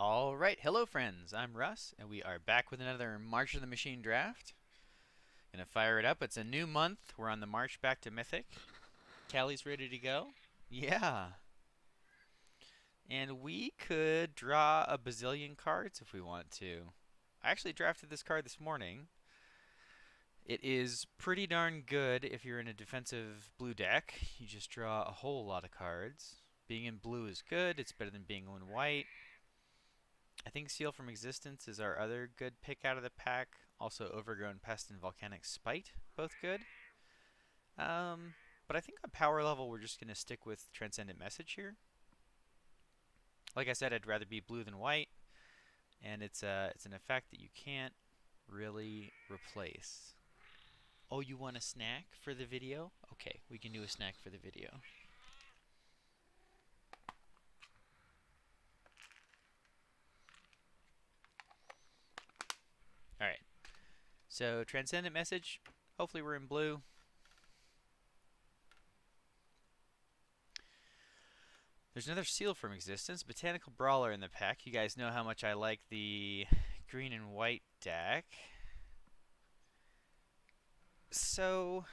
All right, hello friends. I'm Russ, and we are back with another March of the Machine draft. Gonna fire it up. It's a new month. We're on the march back to Mythic. Callie's ready to go. Yeah, and we could draw a bazillion cards if we want to. I actually drafted this card this morning. It is pretty darn good if you're in a defensive blue deck. You just draw a whole lot of cards. Being in blue is good. It's better than being in white. I think Seal from Existence is our other good pick out of the pack. Also, Overgrown Pest and Volcanic Spite, both good. But I think on power level, we're just going to stick with Transcendent Message here. Like I said, I'd rather be blue than white, and it's an effect that you can't really replace. Oh, you want a snack for the video? Okay, we can do a snack for the video. All right. So Transcendent Message. Hopefully we're in blue. There's another Seal from Existence, Botanical Brawler in the pack. You guys know how much I like the green and white deck. So,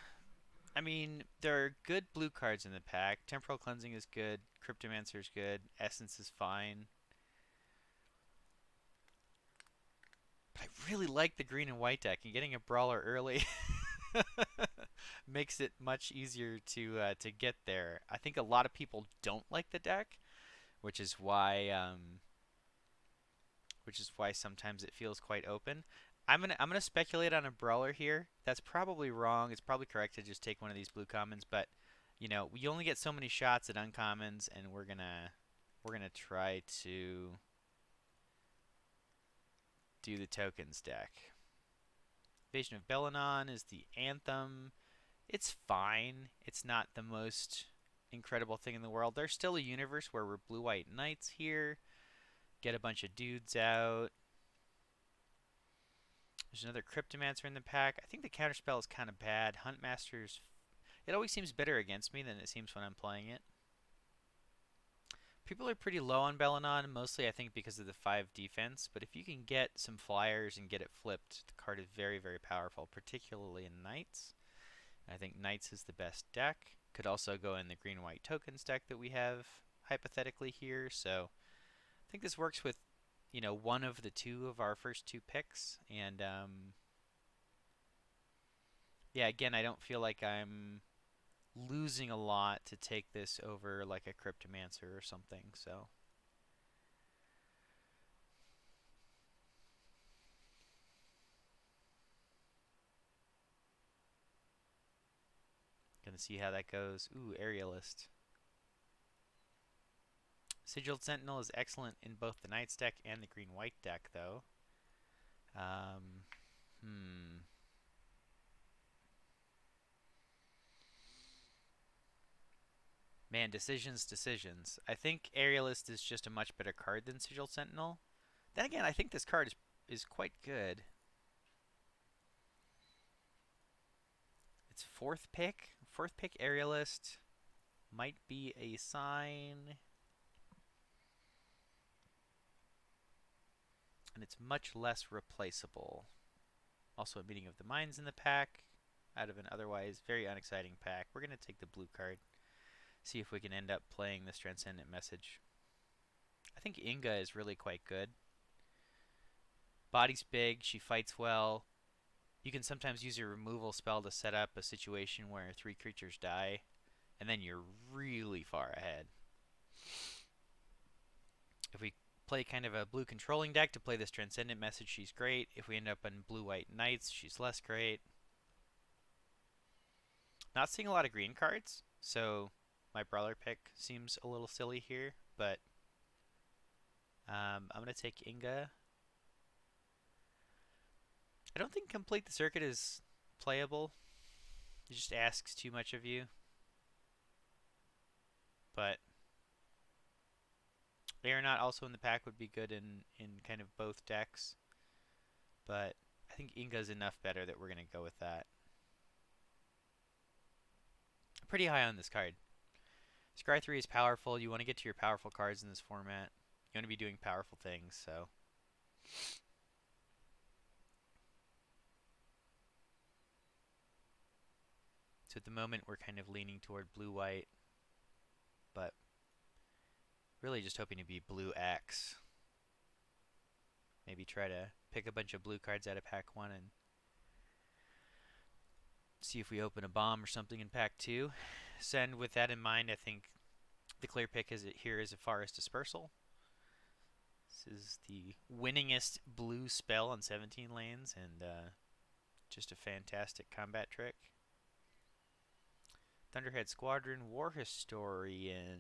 I mean, there are good blue cards in the pack. Temporal Cleansing is good. Cryptomancer is good. Essence is fine. But I really like the green and white deck, and getting a Brawler early makes it much easier to get there. I think a lot of people don't like the deck, which is why sometimes it feels quite open. I'm gonna speculate on a brawler here. That's probably wrong. It's probably correct to just take one of these blue commons, but you know, we only get so many shots at uncommons, and we're gonna try to do the tokens deck. Invasion of Belanon is the anthem. It's fine. It's not the most incredible thing in the world. There's still a universe where we're blue-white knights here. Get a bunch of dudes out. There's another Cryptomancer in the pack. I think the counterspell is kind of bad. Huntmaster's... It always seems better against me than it seems when I'm playing it. People are pretty low on Belanon, mostly I think because of the 5 defense, but if you can get some flyers and get it flipped, the card is very, very powerful, particularly in Knights. I think Knights is the best deck. Could also go in the green-white tokens deck that we have hypothetically here, so I think this works with, you know, one of the two of our first two picks, and yeah, again, I don't feel like I'm losing a lot to take this over like a Cryptomancer or something, so. Gonna see how that goes. Ooh, Aerialist. Sigiled Sentinel is excellent in both the Knights deck and the green-white deck, though. Um, hmm. Man, decisions. I think Aerialist is just a much better card than Sigiled Sentinel. Then again, I think this card is quite good. It's fourth pick. Fourth pick Aerialist might be a sign. And it's much less replaceable. Also a Meeting of the Minds in the pack, out of an otherwise very unexciting pack. We're going to take the blue card, see if we can end up playing this Transcendent Message. I think Inga is really quite good. Body's big, she fights well. You can sometimes use your removal spell to set up a situation where 3 creatures die, and then you're really far ahead. If we play kind of a blue controlling deck to play this Transcendent Message, she's great. If we end up in blue-white Knights, she's less great. Not seeing a lot of green cards, so my brawler pick seems a little silly here, but I'm going to take Inga. I don't think Complete the Circuit is playable. It just asks too much of you. But Aeronaut also in the pack would be good in kind of both decks. But I think Inga's enough better that we're going to go with that. Pretty high on this card. Scry 3 is powerful. You want to get to your powerful cards in this format. You want to be doing powerful things, so. So at the moment, we're kind of leaning toward blue-white, but really just hoping to be blue-X. Maybe try to pick a bunch of blue cards out of pack 1 and see if we open a bomb or something in pack 2. Send with that in mind, I think the clear pick here is a Forest Dispersal. This is the winningest blue spell on 17 lanes, and just a fantastic combat trick. Thunderhead Squadron, War Historian.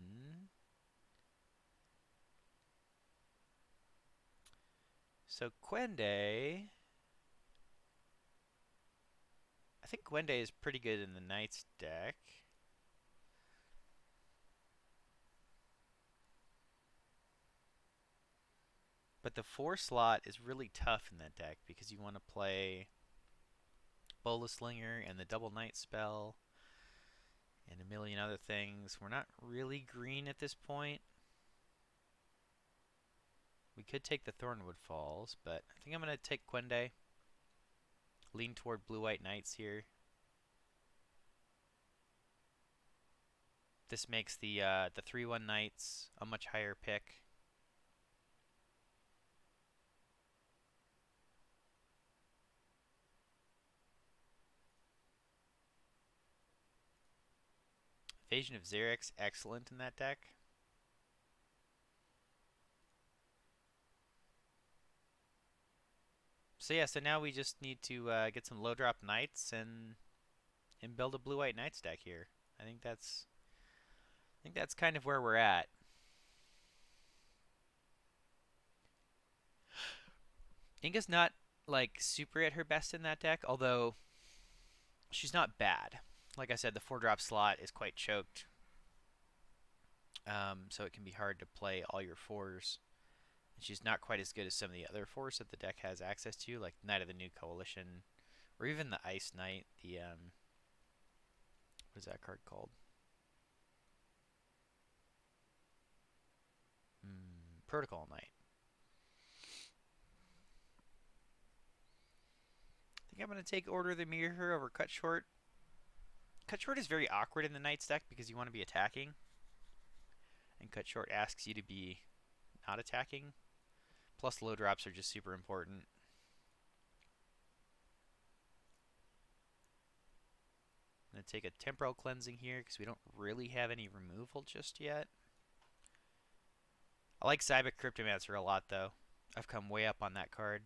So Quende, I think Quende is pretty good in the Knights deck. But the 4 slot is really tough in that deck because you want to play Bola Slinger and the double Knight spell and a million other things. We're not really green at this point. We could take the Thornwood Falls, but I think I'm going to take Quende. Lean toward blue-white Knights here. This makes the 3/1 Knights a much higher pick. Invasion of Xerix, excellent in that deck. So yeah, so now we just need to get some low drop Knights and build a blue-white Knights deck here. I think that's kind of where we're at. Inga's not like super at her best in that deck, although she's not bad. Like I said, the 4-drop slot is quite choked. So it can be hard to play all your 4s. And she's not quite as good as some of the other 4s that the deck has access to, like Knight of the New Coalition, or even the Ice Knight, the, what is that card called? Protocol Knight. I think I'm going to take Order of the Mirror over Cut Short. Cut Short is very awkward in the Knight's deck because you want to be attacking. And Cut Short asks you to be not attacking. Plus low drops are just super important. I'm going to take a Temporal Cleansing here because we don't really have any removal just yet. I like Cybic Cryptomancer a lot, though. I've come way up on that card.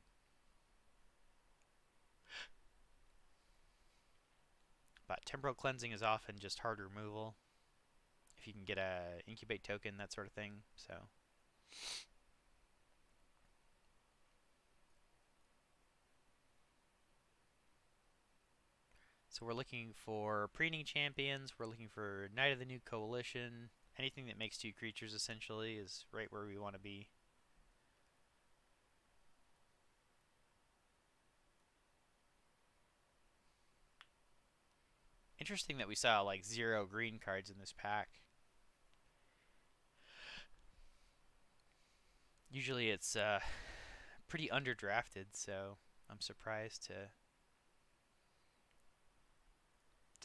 But Temporal Cleansing is often just hard removal. If you can get a Incubate token, that sort of thing. So we're looking for Preening Champions. We're looking for Knight of the New Coalition. Anything that makes 2 creatures, essentially, is right where we want to be. Interesting that we saw like 0 green cards in this pack. Usually it's pretty underdrafted, so I'm surprised to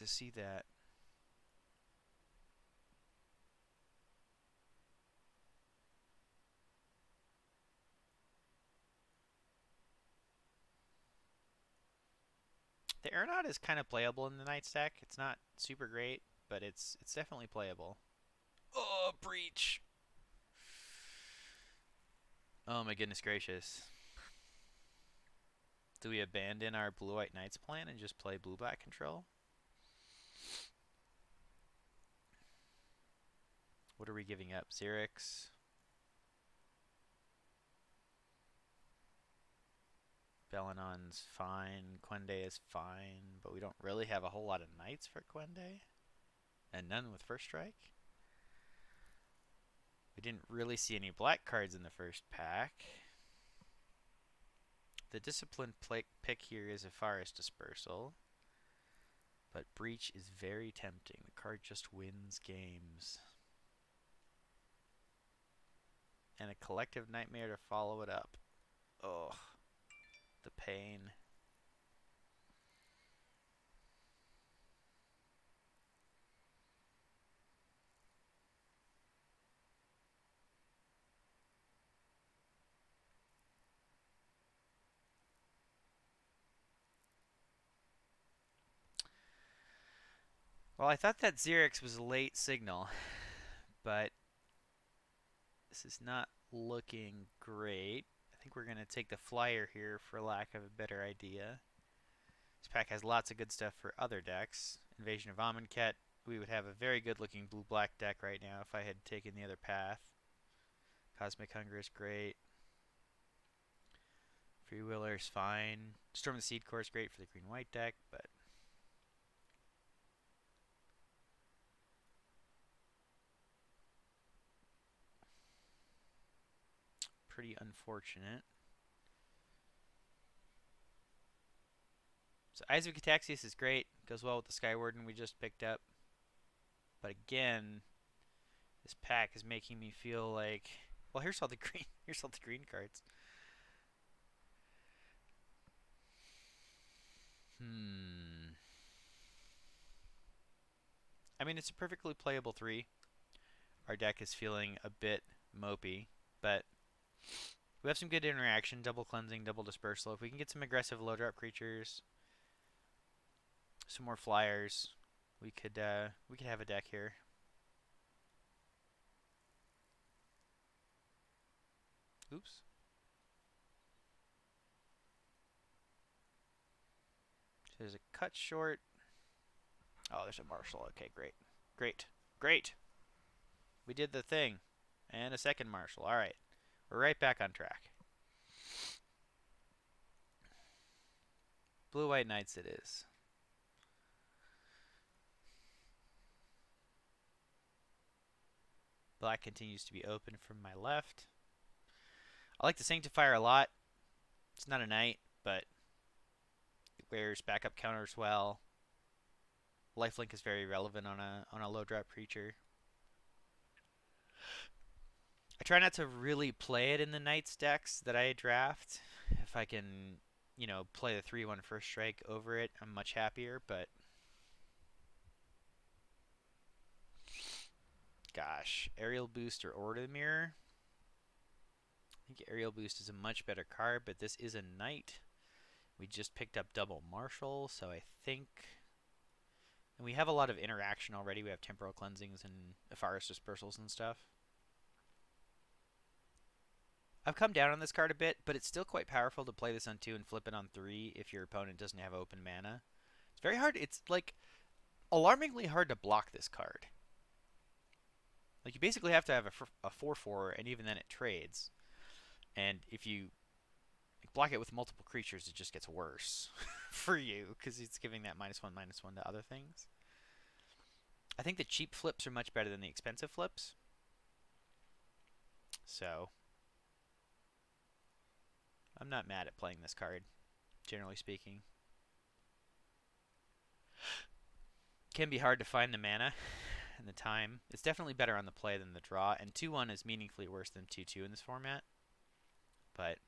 see that. The Aeronaut is kind of playable in the Night stack. It's not super great, but it's definitely playable. Oh, Breach! Oh my goodness gracious. Do we abandon our Blue-White Knights plan and just play Blue-Black control? What are we giving up? Xerix? Belenon's fine. Quende is fine, but we don't really have a whole lot of Knights for Quende. And none with First Strike. We didn't really see any black cards in the first pack. The disciplined pick here is a Forest Dispersal. But Breach is very tempting. The card just wins games. and a collective nightmare to follow it up. Oh, the pain. Well, I thought that Xerix was a late signal, but this is not looking great. I think we're going to take the flyer here for lack of a better idea. This pack has lots of good stuff for other decks. Invasion of Amonkhet. We would have a very good looking blue-black deck right now if I had taken the other path. Cosmic Hunger is great. Freewheeler is fine. Storm of the Seed Core is great for the green-white deck, but pretty unfortunate. So Eyes of Cataxius is great. Goes well with the Skywarden we just picked up. But again, this pack is making me feel like, well, here's all the green. Here's all the green cards. I mean, it's a perfectly playable 3. Our deck is feeling a bit mopey, but we have some good interaction, double cleansing, double dispersal. If we can get some aggressive low drop creatures, some more flyers, we could have a deck here. Oops. So there's a cut short. Oh, there's a Marshal. Okay, great. Great. Great. We did the thing. And a second Marshal. All right. We're right back on track. Blue-White Knights it is. Black continues to be open from my left. I like the Sanctifier a lot. It's not a knight, but it wears backup counters well. Lifelink is very relevant on a low drop creature. I try not to really play it in the Knights decks that I draft. If I can, play the 3/1 first strike over it, I'm much happier, but gosh, Aerial Boost or Order Mirror. I think Aerial Boost is a much better card, but this is a Knight. We just picked up double Marshal, so I think, and we have a lot of interaction already. We have Temporal Cleansings and Epharus Dispersals and stuff. I've come down on this card a bit, but it's still quite powerful to play this on 2 and flip it on 3 if your opponent doesn't have open mana. It's very hard. It's like alarmingly hard to block this card. Like, you basically have to have a 4/4, and even then it trades. And if you block it with multiple creatures, it just gets worse for you because it's giving that -1/-1 to other things. I think the cheap flips are much better than the expensive flips. So I'm not mad at playing this card, generally speaking. Can be hard to find the mana and the time. It's definitely better on the play than the draw, and 2/1 is meaningfully worse than 2/2 in this format. But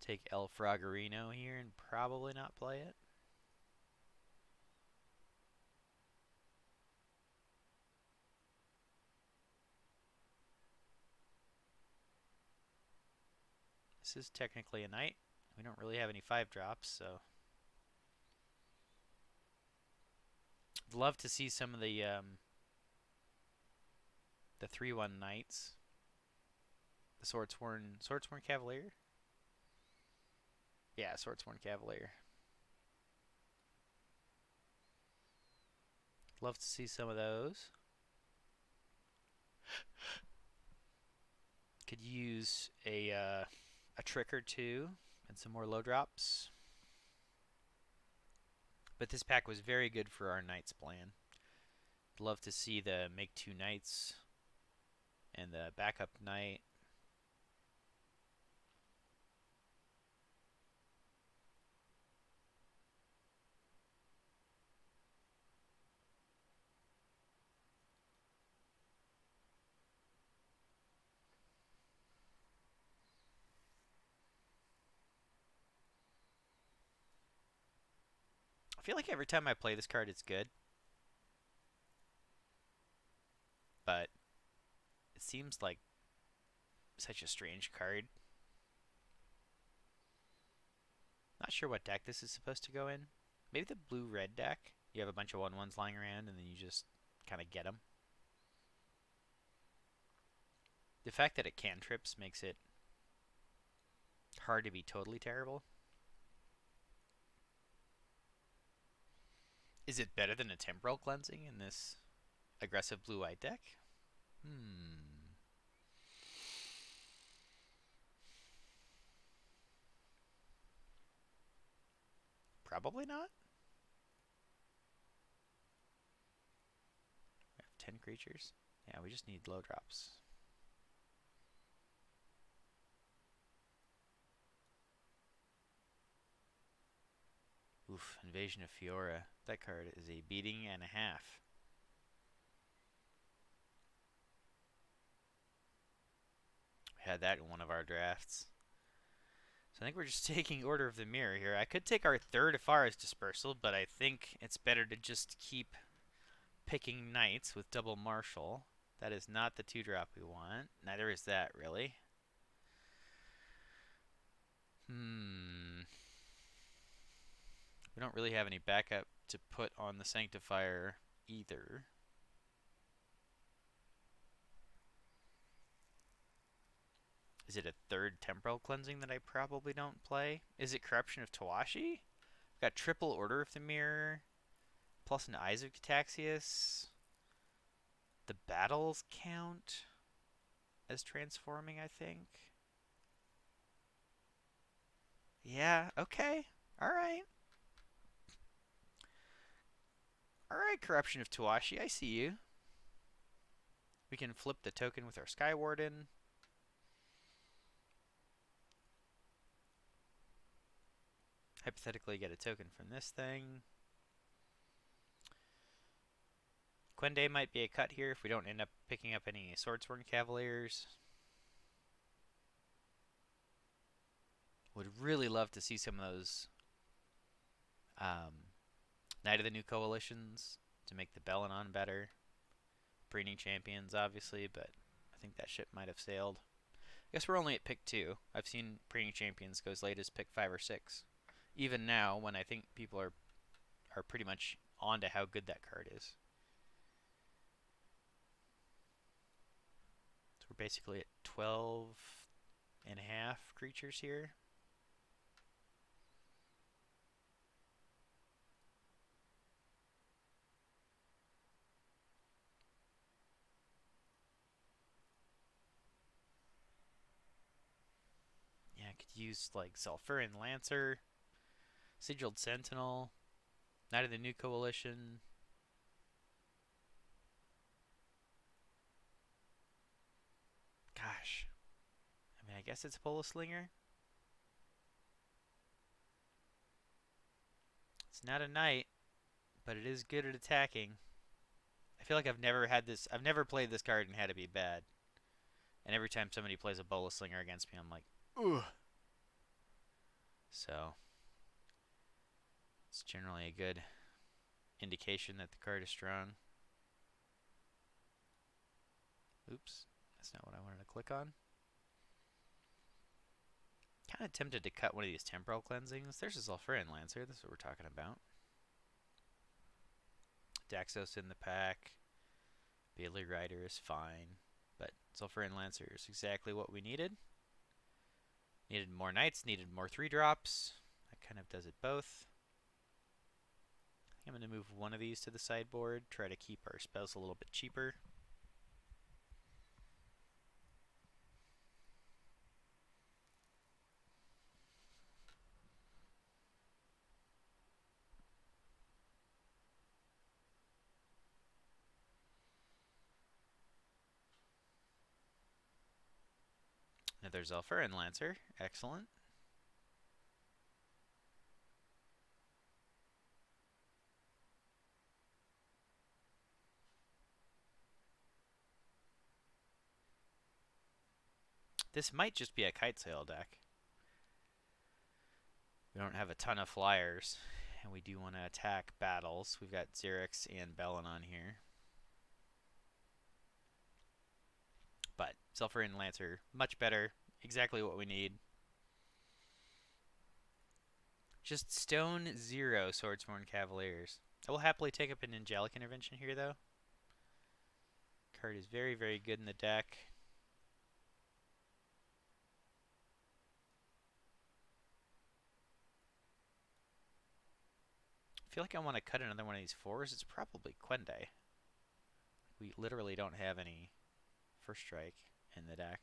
take El Fragorino here and probably not play it. This is technically a Knight. We don't really have any 5-drops, so I'd love to see some of the 3/1 Knights. The Swordsworn Cavalier? Yeah, Swordsworn Cavalier. Love to see some of those. Could use a trick or two and some more low drops. But this pack was very good for our Knights plan. Love to see the make 2 Knights and the backup Knight. feel like every time I play this card, it's good, but it seems like such a strange card. Not sure what deck this is supposed to go in. Maybe the blue-red deck. You have a bunch of 1/1s lying around, and then you just kind of get them. The fact that it cantrips makes it hard to be totally terrible. Is it better than a Temporal Cleansing in this aggressive blue-white deck? Probably not. We have 10 creatures. Yeah, we just need low drops. Oof, Invasion of Fiora. That card is a beating and a half. We had that in one of our drafts. So I think we're just taking Order of the Mirror here. I could take our third Afara's Dispersal, but I think it's better to just keep picking Knights with double Marshal. That is not the 2-drop we want. Neither is that, really. We don't really have any backup to put on the Sanctifier either. Is it a third Temporal Cleansing that I probably don't play? Is it Corruption of Tawashi? We've got triple Order of the Mirror, plus an Eyes of Cataxius. The battles count as transforming, I think. Yeah, okay. Alright. Alright, Corruption of Tawashi, I see you. We can flip the token with our Sky Warden. Hypothetically get a token from this thing. Quende might be a cut here if we don't end up picking up any Swordsworn Cavaliers. Would really love to see some of those Knight of the New Coalitions to make the Belenon better. Breeding Champions, obviously, but I think that ship might have sailed. I guess we're only at pick 2. I've seen Breeding Champions go as late as pick 5 or 6. Even now, when I think people are pretty much on to how good that card is. So we're basically at 12 and a half creatures here. Yeah, I could use like Sulfuran Lancer, Sigiled Sentinel, Knight of the New Coalition. Gosh. I mean, I guess it's Polo Slinger. It's not a knight, but it is good at attacking. I feel like I've never played this card and had it be bad. And every time somebody plays a Bola Slinger against me, I'm like, ugh. So, it's generally a good indication that the card is strong. Oops, that's not what I wanted to click on. Kind of tempted to cut one of these Temporal Cleansings. There's a Sulfuran Lancer, that's what we're talking about. Daxos in the pack. Bailey Rider is fine. But Sulfuran Lancer is exactly what we needed. Needed more Knights, needed more 3-drops. That kind of does it both. I think I'm going to move one of these to the sideboard, try to keep our spells a little bit cheaper. Another Sulfuran Lancer, excellent. This might just be a Kite Sail deck. We don't have a ton of flyers, And we do want to attack battles. We've got Xerix and Bellin on here. But Zephyr and Lancer, much better. Exactly what we need. Just stone 0 Swordsworn Cavaliers. I will happily take up an Angelic Intervention here, though. Card is very, very good in the deck. I feel like I want to cut another one of these 4s. It's probably Quende. We literally don't have any first strike in the deck.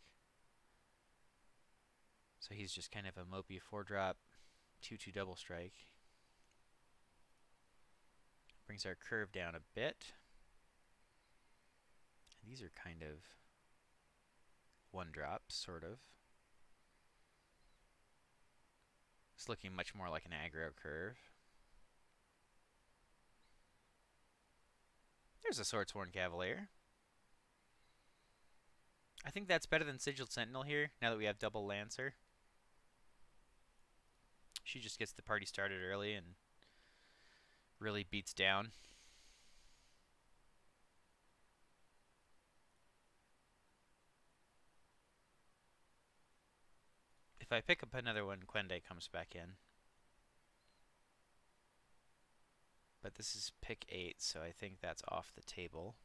So he's just kind of a mopey 4-drop, 2/2 double strike. Brings our curve down a bit. And these are kind of 1-drops, sort of. It's looking much more like an aggro curve. There's a Swordsworn Cavalier. I think that's better than Sigiled Sentinel here, now that we have double Lancer. She just gets the party started early and really beats down. If I pick up another one, Quende comes back in. But this is pick 8, so I think that's off the table.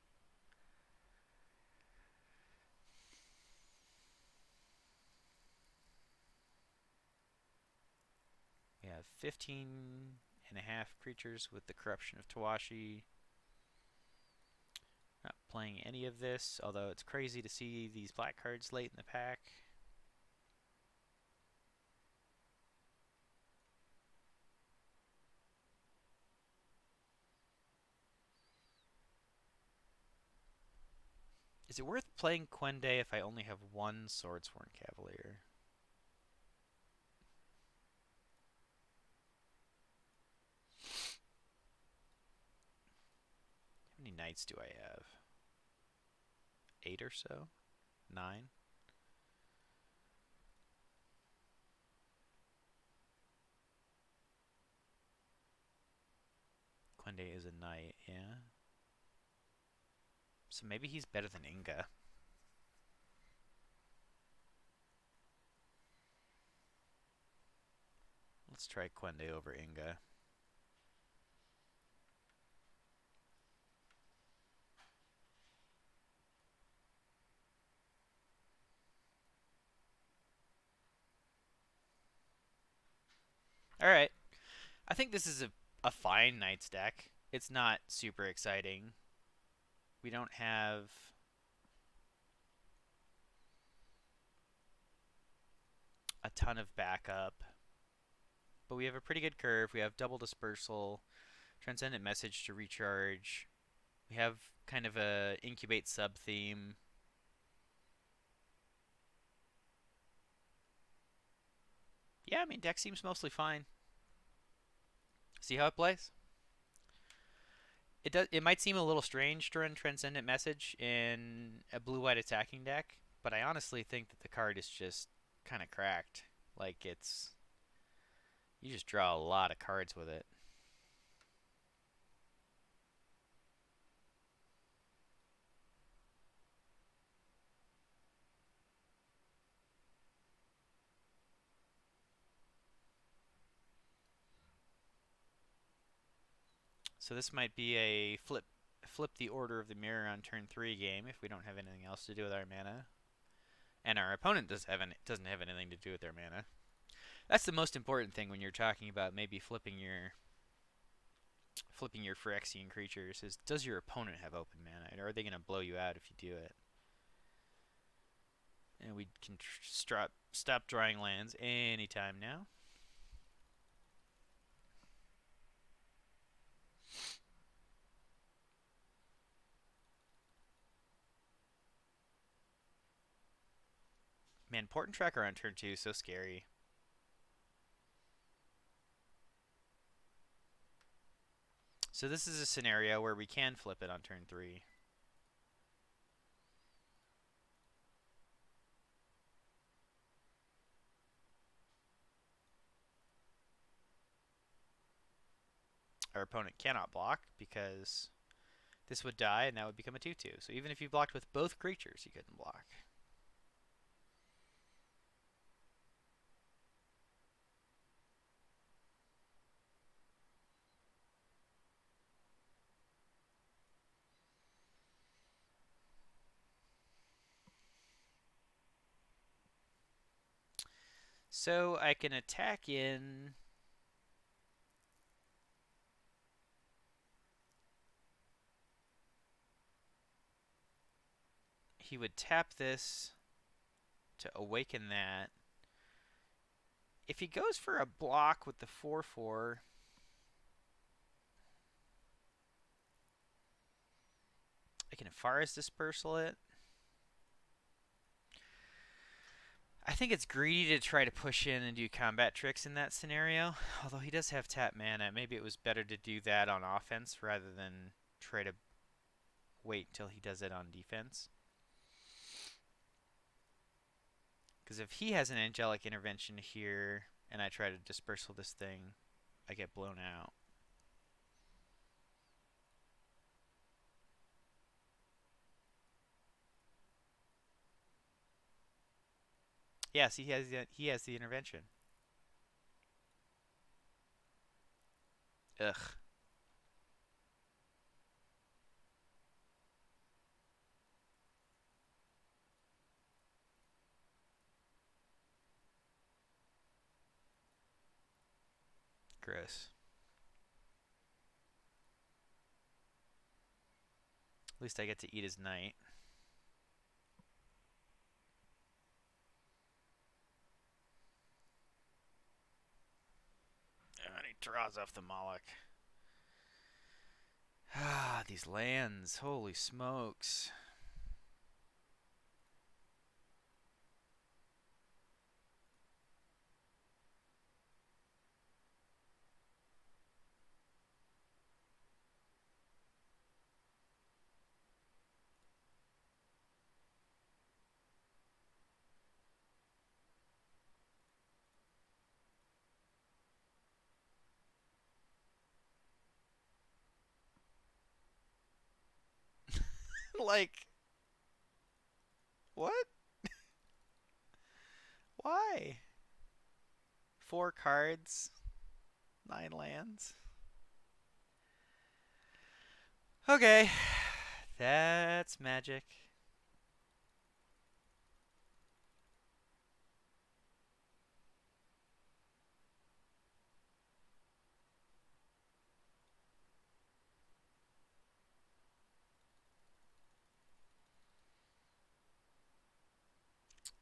We have 15.5 creatures with the Corruption of Tawashi. Not playing any of this, although it's crazy to see these black cards late in the pack. Is it worth playing Quende if I only have one Swordsworn Cavalier? How many knights do I have? 8 or so? 9? Quende is a knight, yeah. So maybe he's better than Inga. Let's try Quende over Inga. Alright. I think this is a fine Knights deck. It's not super exciting. We don't have a ton of backup. But we have a pretty good curve. We have double dispersal, transcendent message to recharge. We have kind of a incubate sub theme. Yeah, I mean, deck seems mostly fine. See how it plays? It might seem a little strange to run Transcendent Message in a blue-white attacking deck, but I honestly think that the card is just kind of cracked. Like, you just draw a lot of cards with it. So this might be a flip the order of the mirror on turn 3 game if we don't have anything else to do with our mana. And our opponent doesn't have anything to do with their mana. That's the most important thing when you're talking about maybe flipping your Phyrexian creatures is, does your opponent have open mana? Or are they going to blow you out if you do it? And we can stop drawing lands anytime now. Man, Port and Tracker on turn 2 is so scary. So this is a scenario where we can flip it on turn 3. our opponent cannot block because this would die and that would become a 2/2. So even if you blocked with both creatures, you couldn't block. So I can attack in. He would tap this to awaken that. If he goes for a block with the 4/4, I can Phyrexian Dispersal it. I think it's greedy to try to push in and do combat tricks in that scenario. Although he does have tap mana, maybe it was better to do that on offense rather than try to wait until he does it on defense. Because if he has an angelic intervention here and I try to dispersal this thing, I get blown out. Yes, he has the intervention. Ugh. Gross. At least I get to eat his knight. And he draws off the Moloch. Ah, these lands. Holy smokes. Like, what? Why? 4 cards, 9 lands. Okay, that's magic.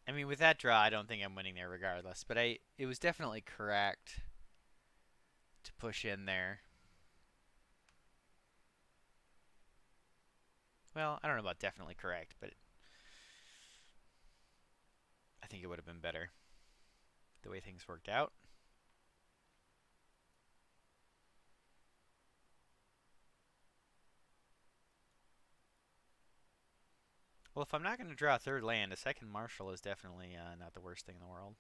I mean, with that draw, I don't think I'm winning there regardless, but it was definitely correct to push in there. Well, I don't know about definitely correct, but I think it would have been better the way things worked out. Well, if I'm not going to draw a third land, a second Marshal is definitely not the worst thing in the world.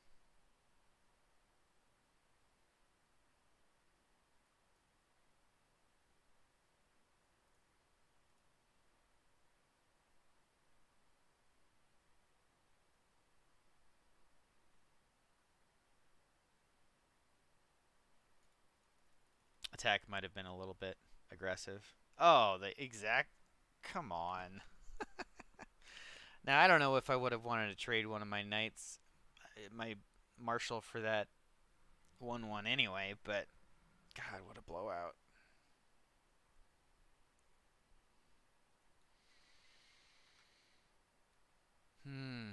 Attack might have been a little bit aggressive. Oh, the exact... Come on. Now, I don't know if I would have wanted to trade one of my knights, my Marshal, for that 1/1 anyway, but God, what a blowout. Hmm.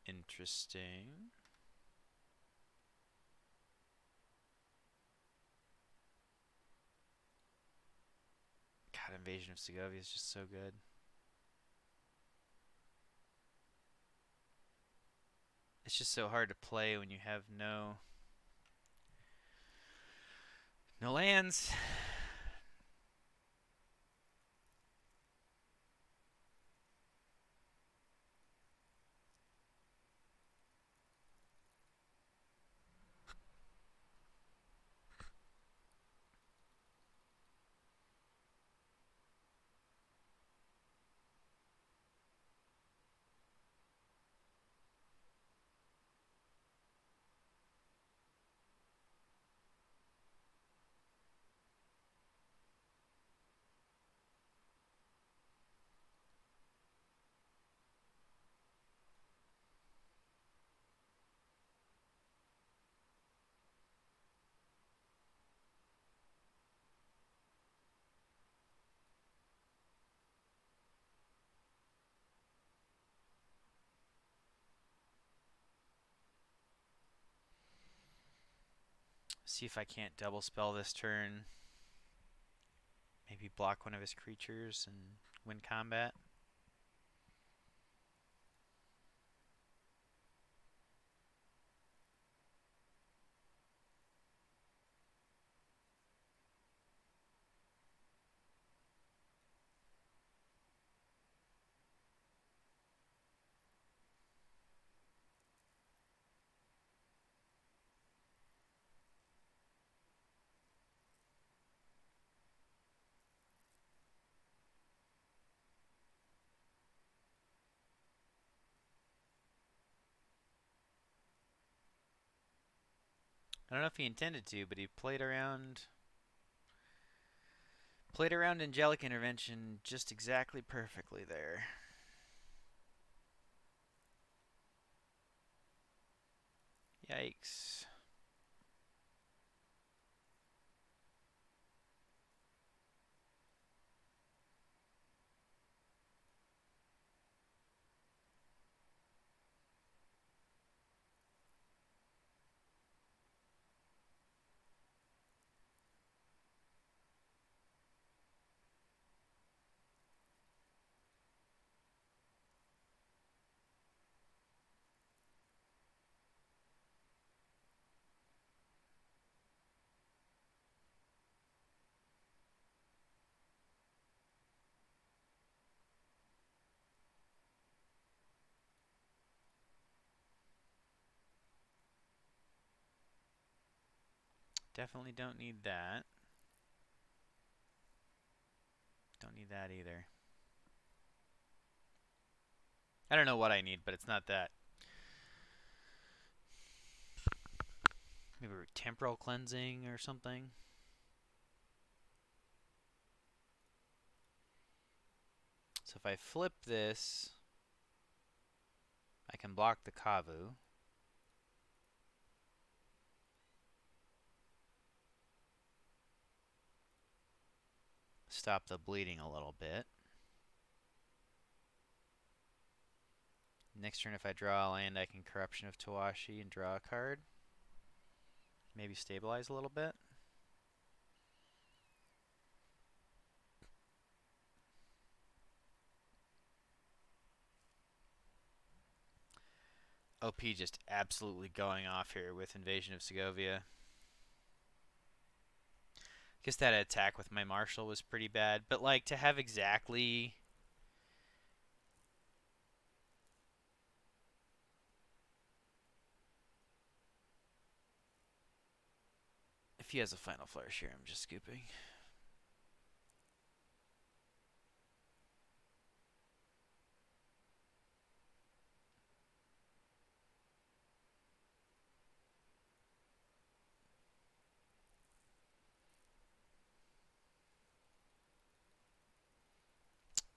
Interesting. God, Invasion of Segovia is just so good. It's just so hard to play when you have no lands. See if I can't double spell this turn. Maybe block one of his creatures and win combat. I don't know if he intended to, but he played around Angelic Intervention just exactly perfectly there. Yikes. Definitely don't need that. Don't need that either. I don't know what I need, but it's not that. Maybe temporal cleansing or something. So if I flip this, I can block the Kavu. Stop the bleeding a little bit. Next turn, if I draw a land, I can Corruption of Tawashi and draw a card. Maybe stabilize a little bit. OP just absolutely going off here with Invasion of Segovia. Guess that attack with my Marshal was pretty bad, but like to have exactly... If he has a Final Flourish here, I'm just scooping.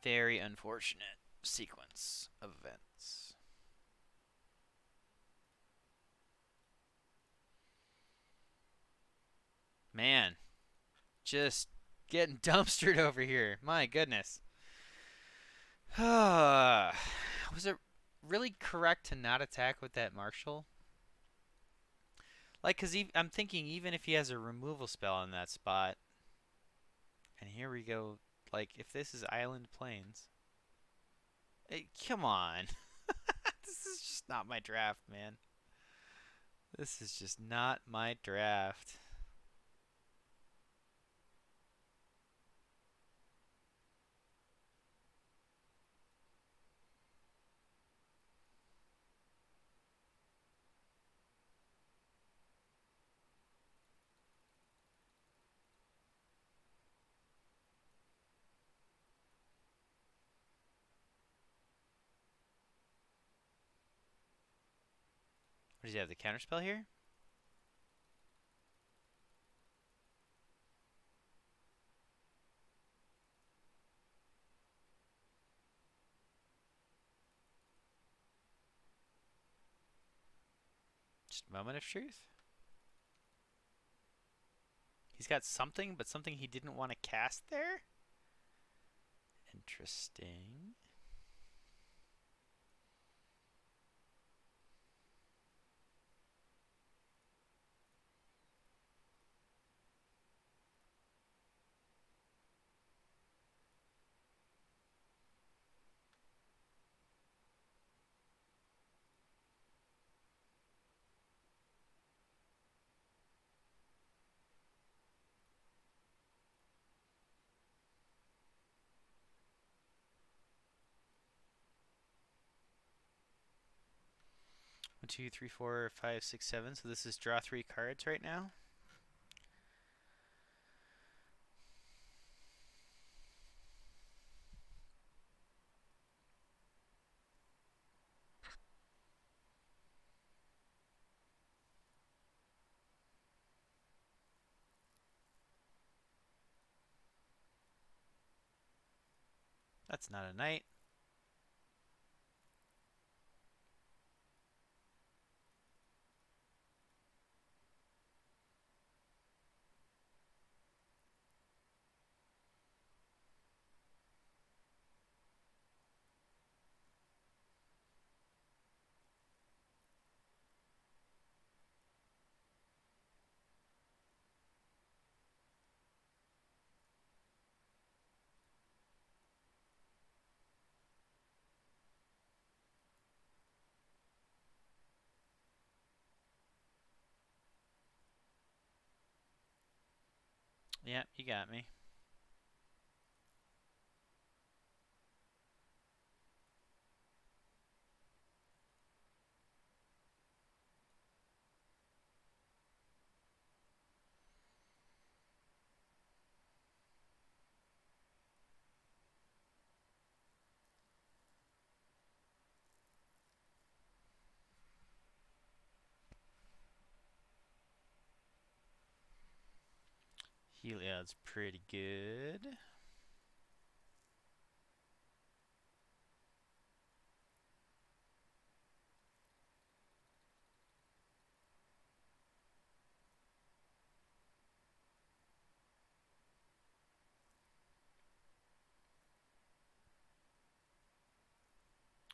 Very unfortunate sequence of events. Man, just getting dumpstered over here. My goodness. Was it really correct to not attack with that Marshal? Like, because I'm thinking even if he has a removal spell in that spot, and here we go Like, if this is Island Plains. Hey, come on. This is just not my draft, man. This is just not my draft. What does he have, the counterspell here? Just Moment of Truth? He's got something, but something he didn't want to cast there? Interesting. One, two, three, four, five, six, seven. So this is draw 3 cards right now. That's not a knight. Yeah, you got me. Heliod's pretty good.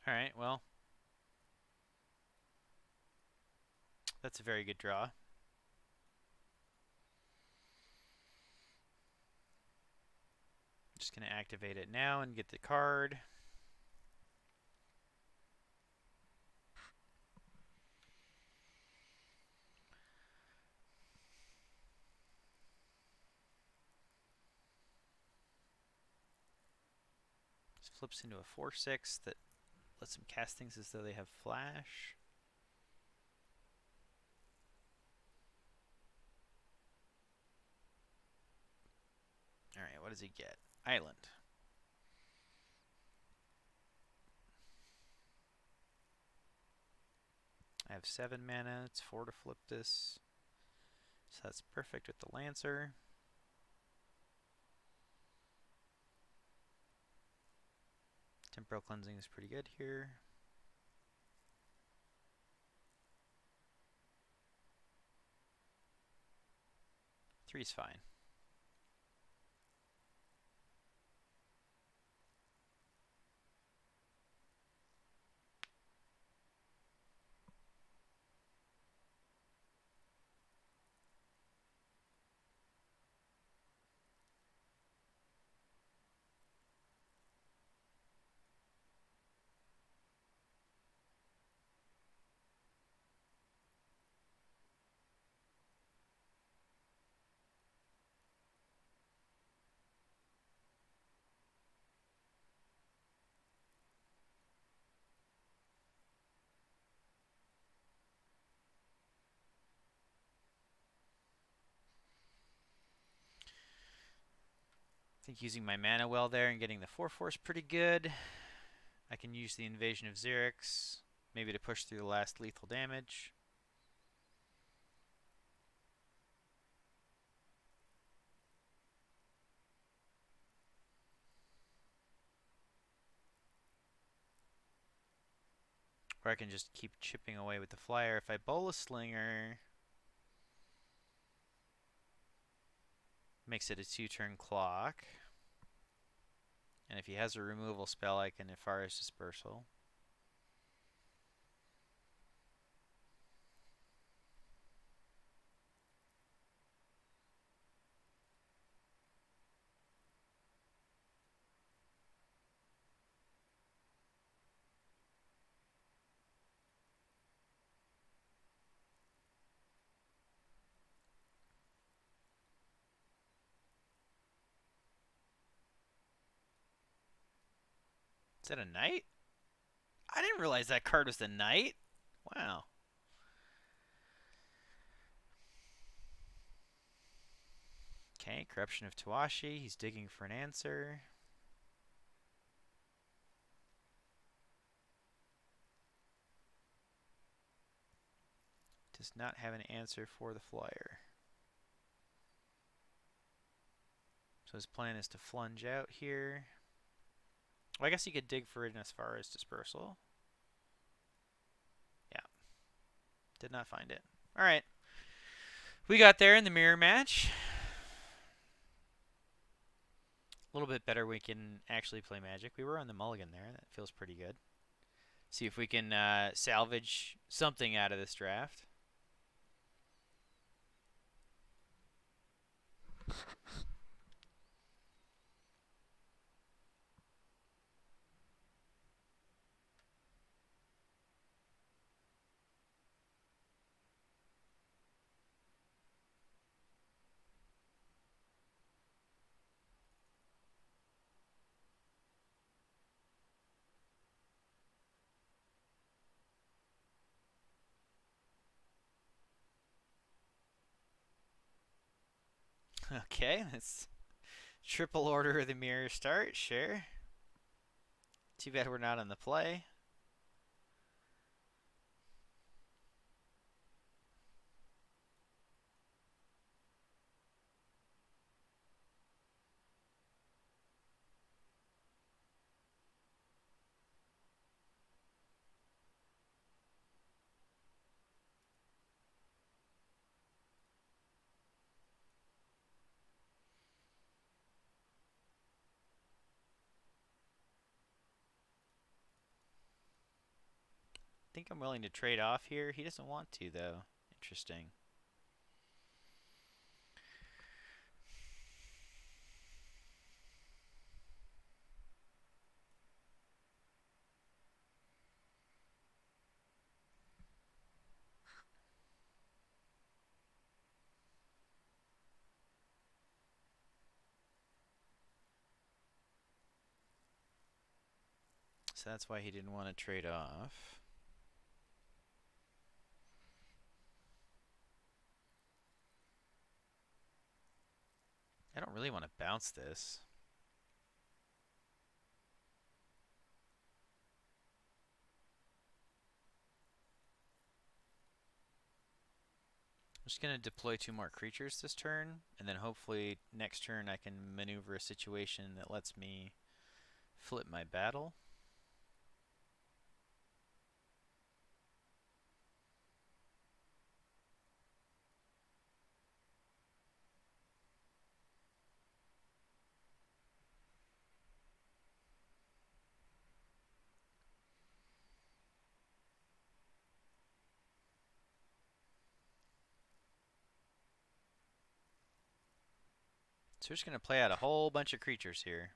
Alright, well. That's a very good draw. Just going to activate it now and get the card. This flips into a 4/6 that lets him cast things as though they have flash. Alright, what does he get? Island. I have 7 mana. It's 4 to flip this. So that's perfect with the Lancer. Temporal Cleansing is pretty good here. Three's fine. think using my mana well there and getting the 4/4 is pretty good. I can use the Invasion of Xerix, maybe to push through the last lethal damage. Or I can just keep chipping away with the flyer. If I bowl a Slinger, makes it a 2-turn clock. And if he has a removal spell, I can Phyrexian Dispersal. Is that a knight? I didn't realize that card was the knight. Wow. Okay, Corruption of Tawashi. He's digging for an answer. Does not have an answer for the flyer. So his plan is to flunge out here. Well, I guess he could dig for it as far as Dispersal. Yeah. Did not find it. Alright. We got there in the mirror match. A little bit better we can actually play Magic. We were on the mulligan there. That feels pretty good. See if we can salvage something out of this draft. Okay, let's triple order of the mirror start, sure. Too bad we're not on the play. I think I'm willing to trade off here. He doesn't want to, though. Interesting. So that's why he didn't want to trade off. I don't really want to bounce this. I'm just going to deploy 2 more creatures this turn, and then hopefully next turn I can maneuver a situation that lets me flip my battle. So we're just going to play out a whole bunch of creatures here.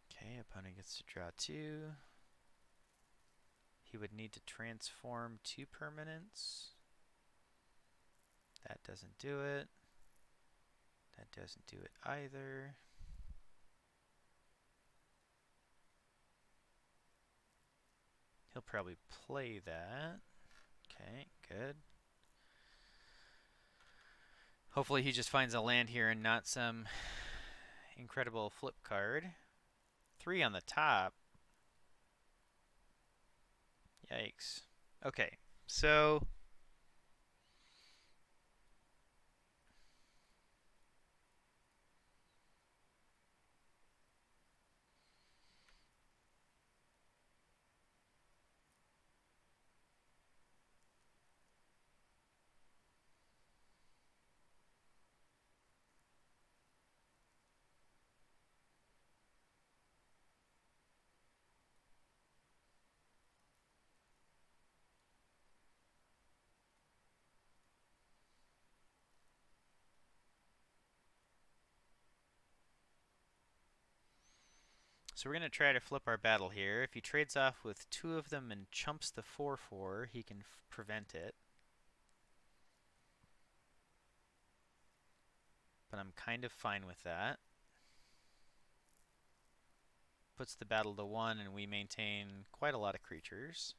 Okay, opponent gets to draw 2. He would need to transform 2 permanents. That doesn't do it. That doesn't do it either. He'll probably play that. Okay, good. Hopefully he just finds a land here and not some incredible flip card. 3 on the top. Yikes. Okay, so we're going to try to flip our battle here. If he trades off with 2 of them and chumps the 4/4, he can prevent it. But I'm kind of fine with that. Puts the battle to 1, and we maintain quite a lot of creatures.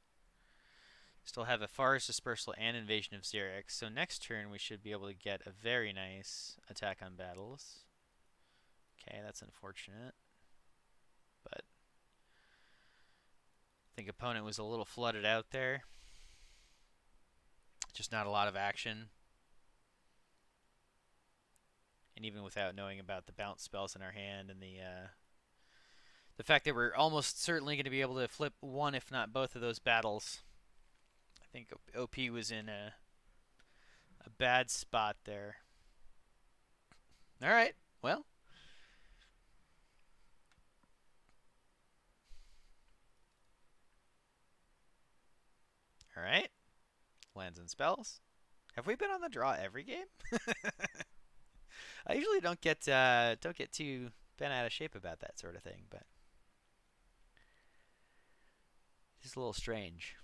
Still have a Forest Dispersal and Invasion of Xerix, so next turn we should be able to get a very nice attack on battles. Okay, that's unfortunate. But I think opponent was a little flooded out there. Just not a lot of action. And even without knowing about the bounce spells in our hand and the fact that we're almost certainly going to be able to flip one, if not both of those battles, I think OP was in a bad spot there. All right, well. All right, lands and spells. Have we been on the draw every game? I usually don't get too bent out of shape about that sort of thing, but it's a little strange.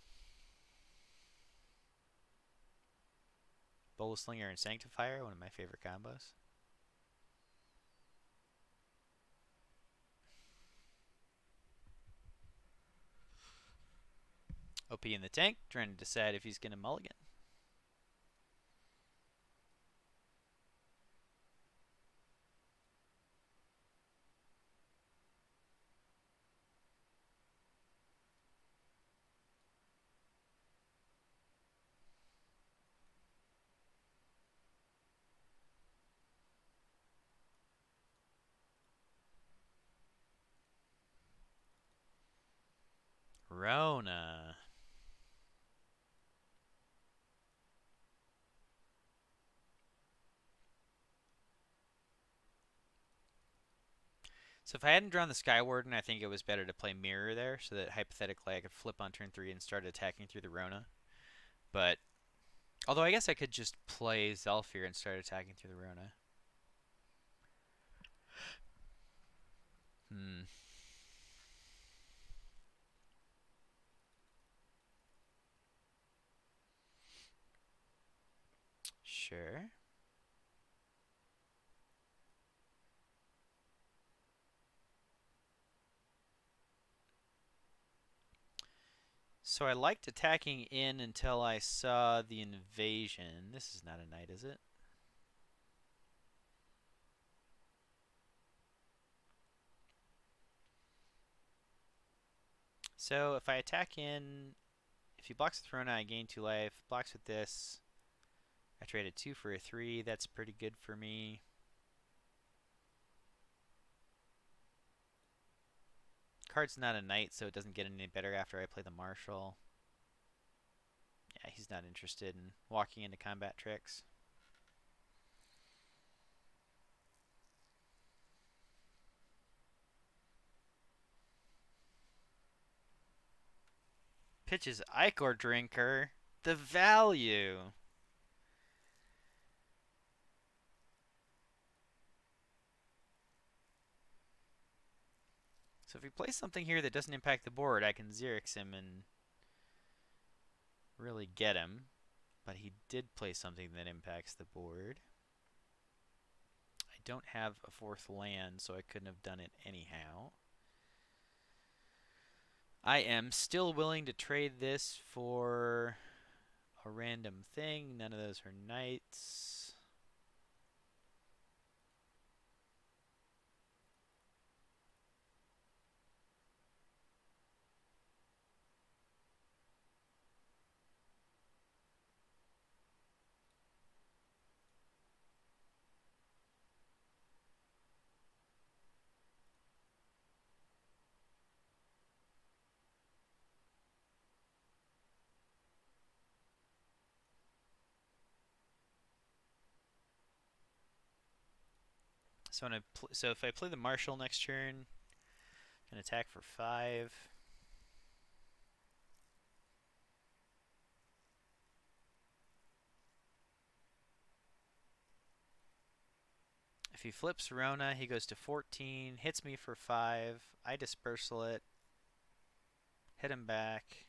Bowl Slinger and Sanctifier, one of my favorite combos. OP in the tank, trying to decide if he's going to mulligan. Rona. So if I hadn't drawn the Skywarden, I think it was better to play Mirror there, so that hypothetically I could flip on turn 3 and start attacking through the Rona. But, although I guess I could just play Zelfir and start attacking through the Rona. Sure. So I liked attacking in until I saw the invasion. This is not a knight, is it? So if I attack in, if he blocks the throne, I gain 2 life. Blocks with this, I traded 2 for a 3. That's pretty good for me. Card's not a knight, so it doesn't get any better after I play the marshal. Yeah, he's not interested in walking into combat tricks. Pitches Ichor Drinker. The value. So if he plays something here that doesn't impact the board, I can Xerix him and really get him. But he did play something that impacts the board. I don't have a 4th land, so I couldn't have done it anyhow. I am still willing to trade this for a random thing. None of those are knights. So if I play the Marshal next turn, I can attack for 5. If he flips Rona, he goes to 14, hits me for 5. I dispersal it, hit him back.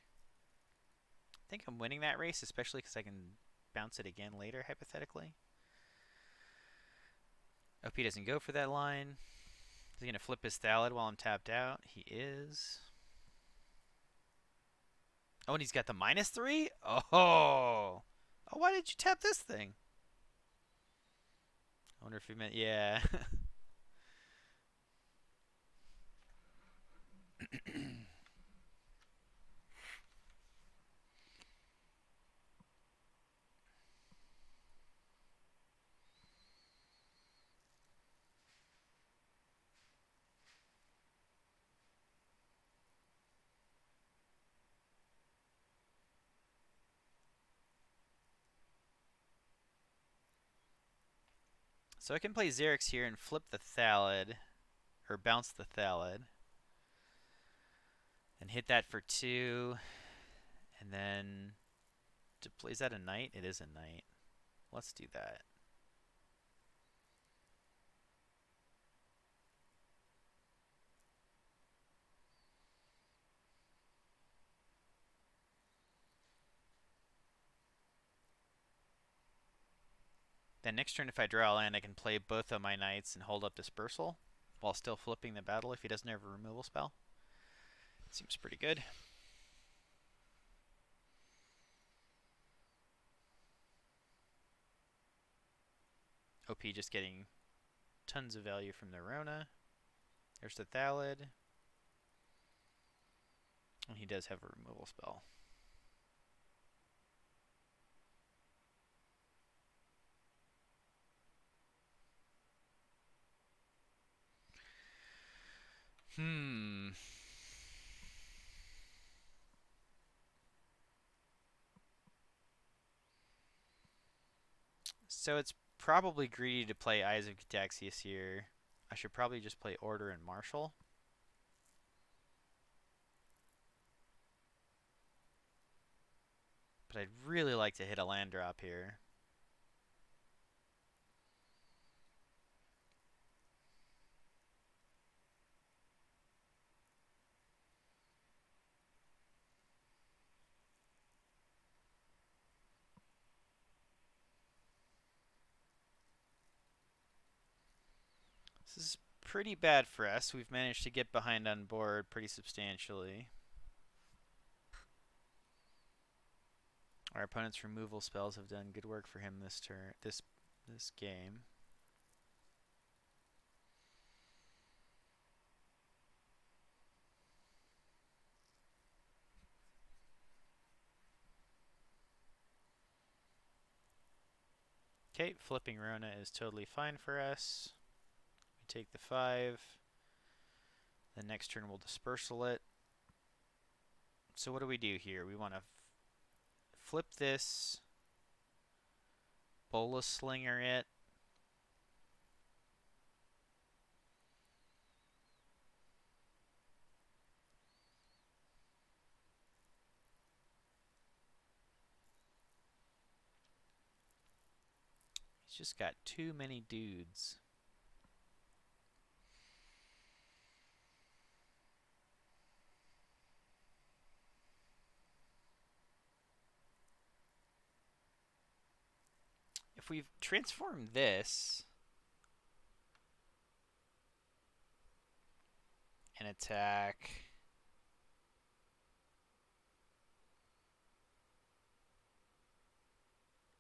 I think I'm winning that race, especially because I can bounce it again later, hypothetically. OP doesn't go for that line. Is he going to flip his Thallid while I'm tapped out? He is. Oh, and he's got the -3? Oh! Oh, why did you tap this thing? I wonder if he meant, yeah. So I can play Xerix here and flip the Thallid, or bounce the Thallid, and hit that for 2, and then, is that a knight? It is a knight. Let's do that. Then next turn, if I draw a land, I can play both of my knights and hold up Dispersal while still flipping the battle if he doesn't have a removal spell. Seems pretty good. OP just getting tons of value from the Rona. There's the Thallid. And he does have a removal spell. So it's probably greedy to play Eyes of Cataxius here. I should probably just play Order and Marshal. But I'd really like to hit a land drop here. This is pretty bad for us. We've managed to get behind on board pretty substantially. Our opponent's removal spells have done good work for him this turn, this game. Okay, flipping Rona is totally fine for us. We take the 5. The next turn we'll dispersal it. So what do we do here? We want to flip this, Bola Slinger it. He's just got too many dudes. If we've transformed this and attack,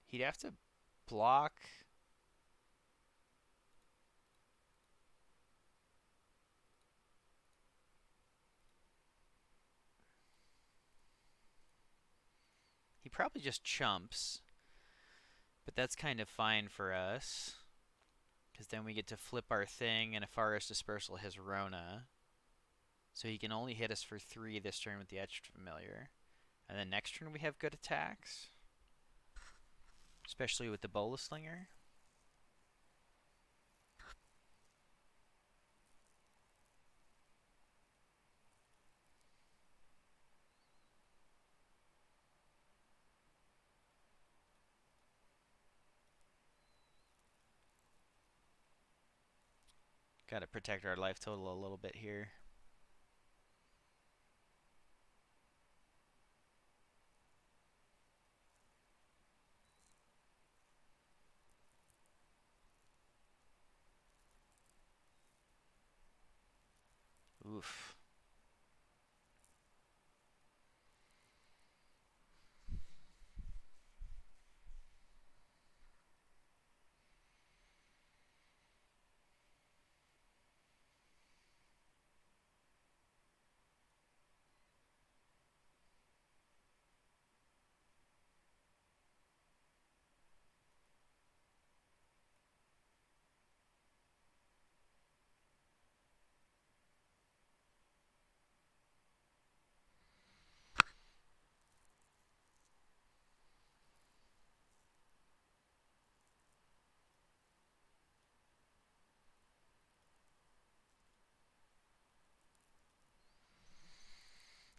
he'd have to block. He probably just chumps, but that's kind of fine for us, because then we get to flip our thing, and Afara's Dispersal has Rona. So he can only hit us for 3 this turn with the Etched Familiar. And then next turn we have good attacks, especially with the Bola Slinger. Got to protect our life total a little bit here. Oof.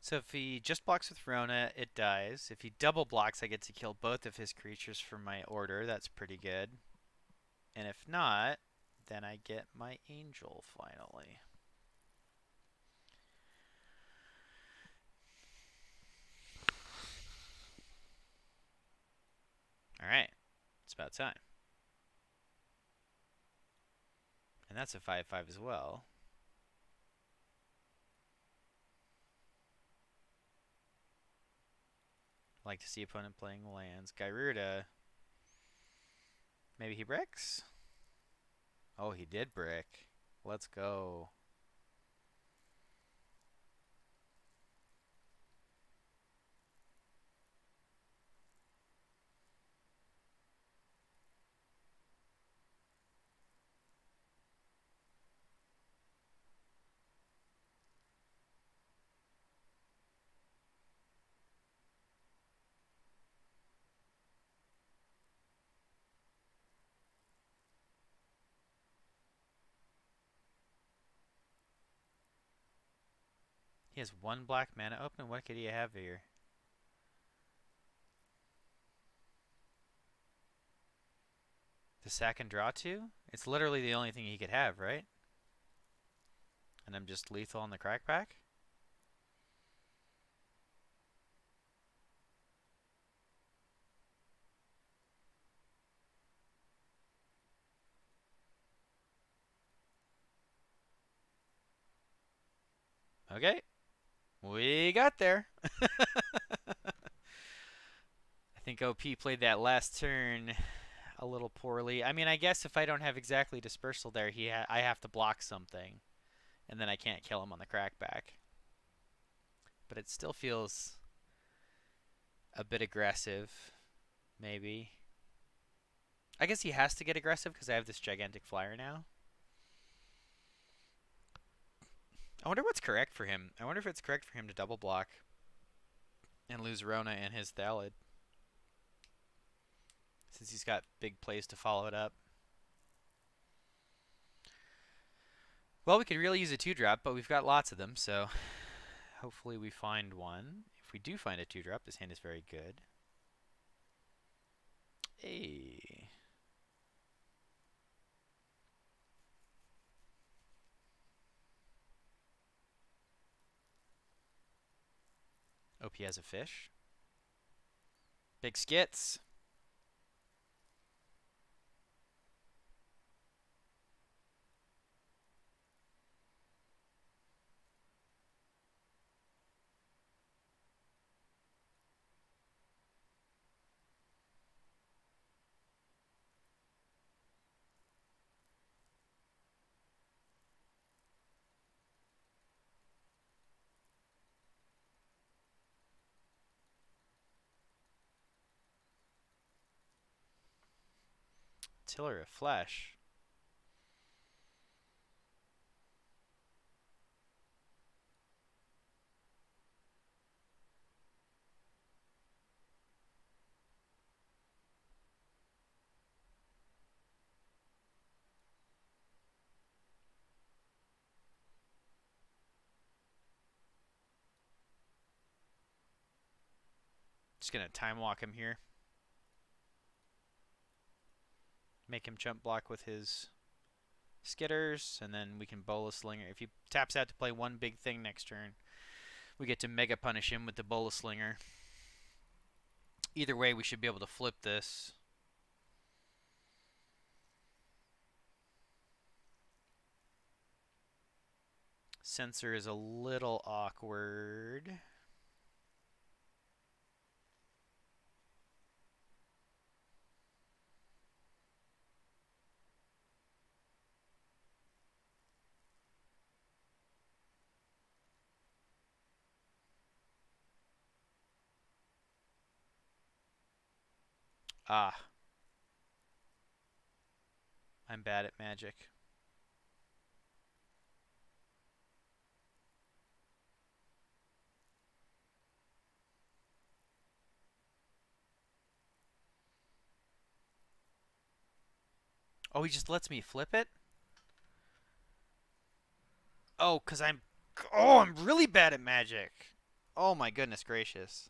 So if he just blocks with Rona, it dies. If he double blocks, I get to kill both of his creatures from my order. That's pretty good. And if not, then I get my angel finally. Alright. It's about time. And that's a 5/5 as well. Like to see opponent playing lands. Gyruda. Maybe he bricks? Oh, he did brick. Let's go. He has one black mana open. What could he have here? To sack and draw two? It's literally the only thing he could have, right? And I'm just lethal on the crackback? Okay. We got there. I think OP played that last turn a little poorly. I mean, I guess if I don't have exactly dispersal there, I have to block something, and then I can't kill him on the crackback. But it still feels a bit aggressive, maybe. I guess he has to get aggressive because I have this gigantic flyer now. I wonder what's correct for him. I wonder if it's correct for him to double block and lose Rona and his Thalid, since he's got big plays to follow it up. Well, we could really use a 2-drop, but we've got lots of them, so hopefully we find one. If we do find a 2-drop, this hand is very good. Hey. OP has a fish. Big skits. Tiller of Flesh. Just going to time walk him here. Make him jump block with his Skitters, and then we can Bola Slinger. If he taps out to play one big thing next turn, we get to Mega Punish him with the Bola Slinger. Either way, we should be able to flip this. Censor is a little awkward. Ah, I'm bad at Magic. Oh, he just lets me flip it? Oh, because I'm really bad at Magic. Oh my goodness gracious.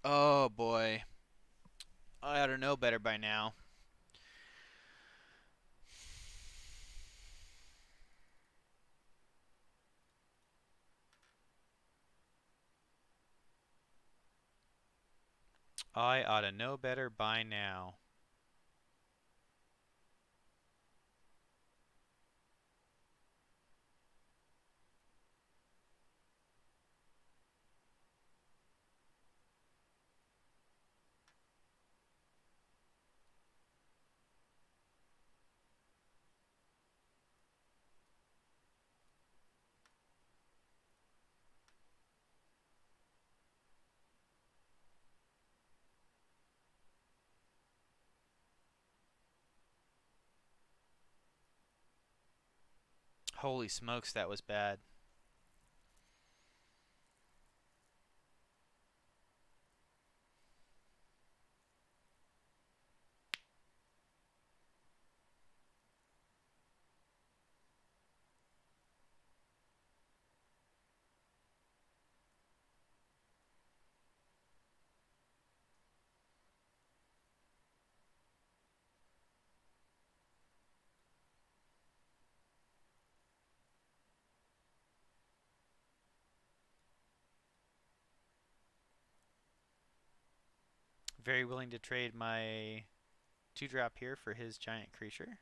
Oh boy. I ought to know better by now. I ought to know better by now. Holy smokes, that was bad. Very willing to trade my 2-drop here for his giant creature.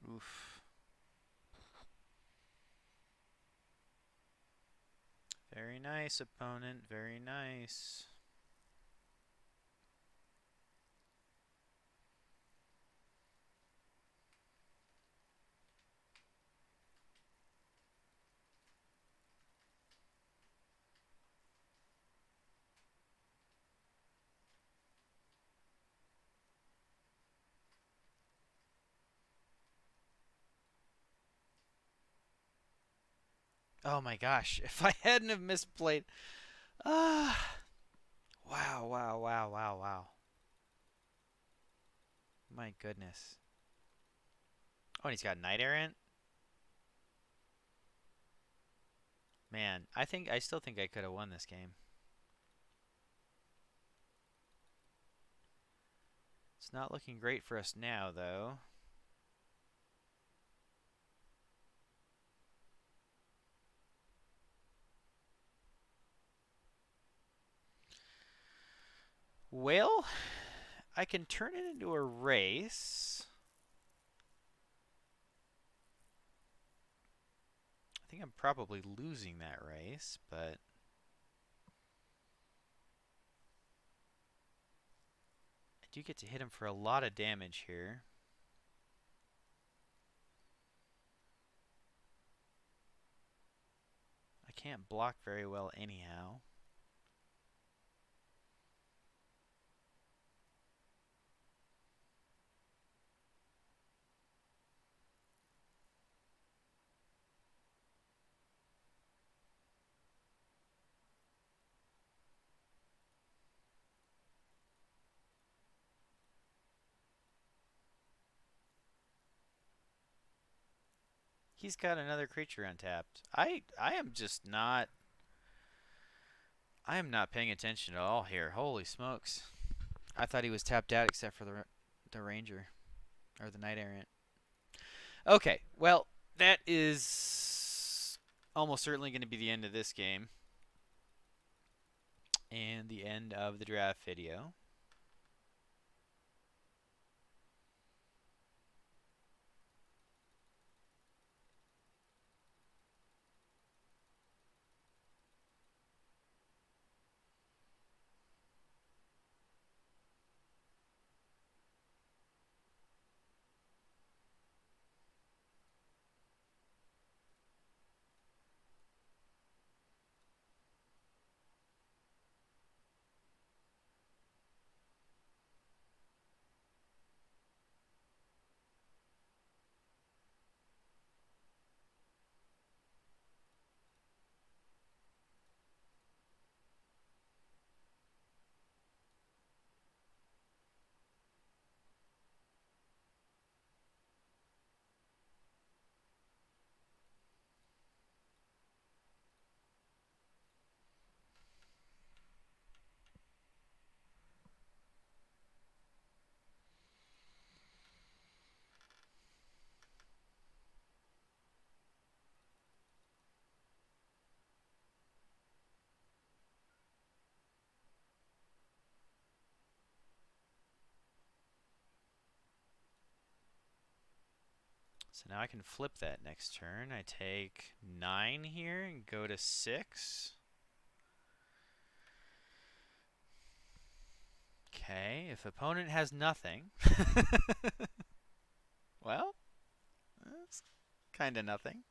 Oof. Very nice, opponent. Very nice. Oh my gosh. If I hadn't have misplayed. Ah. Wow, wow, wow, wow, wow. My goodness. Oh, and he's got Knight Errant? Man, I still think I could have won this game. It's not looking great for us now, though. Well, I can turn it into a race. I think I'm probably losing that race, but do get to hit him for a lot of damage here. I can't block very well anyhow. He's got another creature untapped. I am just not I am not paying attention at all here. Holy smokes. I thought he was tapped out except for the ranger or the knight errant. Okay, well, that is almost certainly going to be the end of this game and the end of the draft video. So now I can flip that next turn. I take 9 here and go to 6. Okay, if opponent has nothing, well, that's kind of nothing.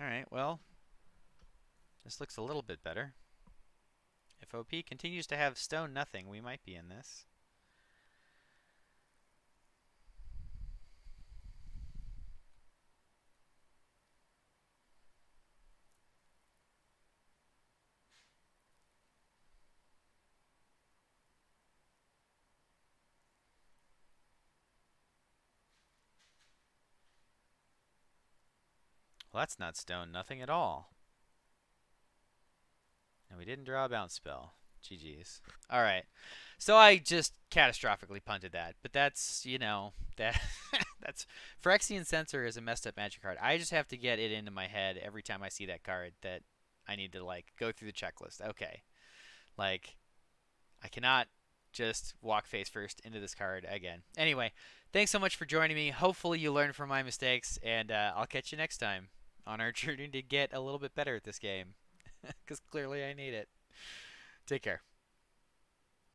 Alright, well, this looks a little bit better. If OP continues to have stone nothing, we might be in this. Well, that's not stone nothing at all. And we didn't draw a bounce spell. GG's. All right. So I just catastrophically punted that. But that's, you know, that's Phyrexian Censor is a messed up magic card. I just have to get it into my head every time I see that card that I need to like go through the checklist. Okay. Like I cannot just walk face first into this card again. Anyway, thanks so much for joining me. Hopefully you learned from my mistakes and I'll catch you next time on our journey to get a little bit better at this game because clearly I need it. Take care.